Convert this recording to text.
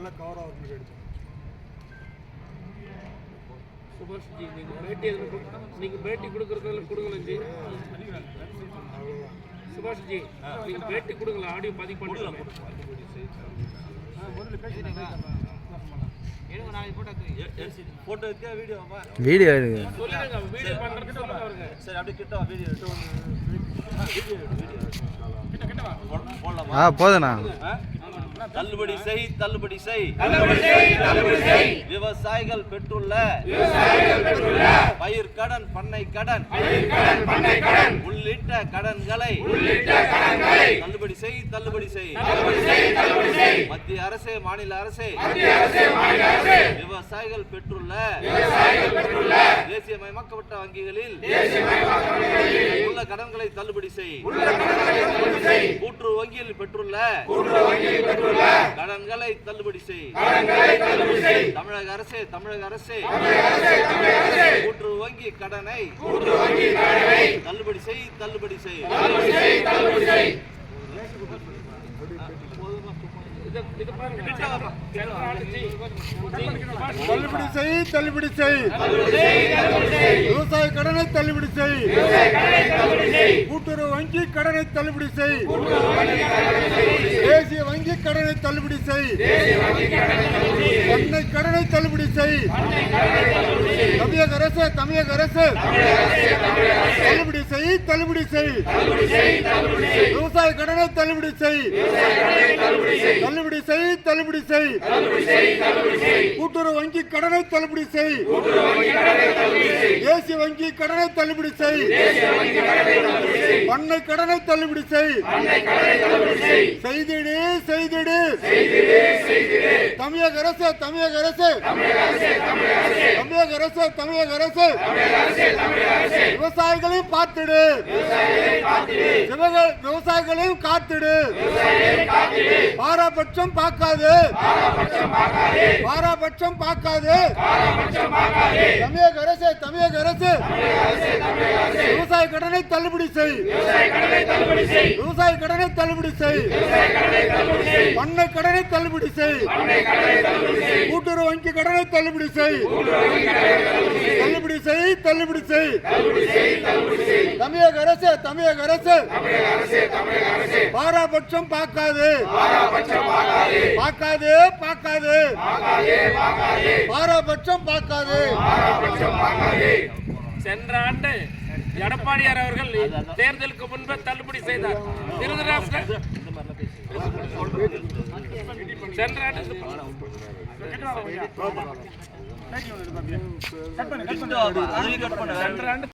நல்லா கவர் ஆகுதுன்னு எடுத்தோம். சுபாஷ் ஜி, நீங்க பேட்டி கொடுக்கறதுல கொடுங்களேன். சுபாஷ் ஜி, நீங்க பேட்டி கொடுங்களா? ஆடியோ பதிவு பண்ணிடலாம். போட்டோ எடுக்க வீடியோ எடுங்க. சொல்லுங்க, வீடியோ பண்றதுக்கு சொல்லுங்க அவருக்கு. சரி, அப்படியே கிட்ட வீடியோ ஆ போதுண்ணா. தள்ளுபடி செய், தள்ளுபடி செய், விவசாயிகள் பெற்றுள்ள பயிர் கடன், பண்ணை கடன் உள்ளிட்ட கடன்களை தள்ளுபடி செய், தள்ளுபடி செய். மத்திய அரசே, மாநில அரசே, விவசாயிகள் பெற்றுள்ள தேசியமயமாக்கப்பட்ட வங்கிகளில் உள்ள கடன்களை தள்ளுபடி செய். கூட்டுறவு வங்கியில் பெற்றுள்ள கடன்களை தள்ளுபடி செய். தமிழக அரசே, தமிழக அரசே, கூட்டுறவு வங்கி கடனை தள்ளுபடி செய், தள்ளுபடி செய். தள்ளுபடி செய், தள்ளுபடி செய். விவசாய கடனை தள்ளுபடி செய். கூட்டுறவு வங்கி கடனை தள்ளுபடி செய். தேசிய வங்கி கடனை தள்ளுபடி செய். பண்ணை கடனை தள்ளுபடி செய். தமிழக அரசு, தமிழக அரசு, தள்ளுபடி செய், தள்ளுபடி செய். விவசாய கடனை தள்ளுபடி செய். தள்ளுபடி செய், தள்ளுபடி செய். கூட்டுறவு வங்கி கடனை தள்ளுபடி செய். தேசிய வங்கி கடனை தள்ளுபடி செய். பண்ணை கடனை தள்ளுபடி செய். செய்திடு, செய்திடு. தமிழக அரசு, தமிழக அரசு, தமிழக அரசு, தமிழக அரசு, விவசாயிகளையும் பார்த்துடு. விவசாயிகளையும் காத்துடு. பாராபட்சம் பார்க்காது, பாராபட்சம் பார்க்காது. தமிழக அரசு, தமிழக அரசு, விவசாய கடனை தள்ளுபடி செய். விவசாய கடனை தள்ளுபடி செய். பண்ணை கடனை தள்ளுபடி செய். கூட்டுறவு வங்கி கடனை தள்ளுபடி செய். தள்ளுபடி செய், தள்ளுபடி செய். தமிழக அரசு, தமிழக அரசு, பாராபட்சம் பார்க்காது, பார்க்காது, பார்க்காது. பாராபட்சம் பார்க்காது. சென்ற ஆண்டு எடப்பாடியார் அவர்கள் தேர்தலுக்கு முன்பே தள்ளுபடி செய்தார். திருதராஷ்டிர சென்ற ஆண்டு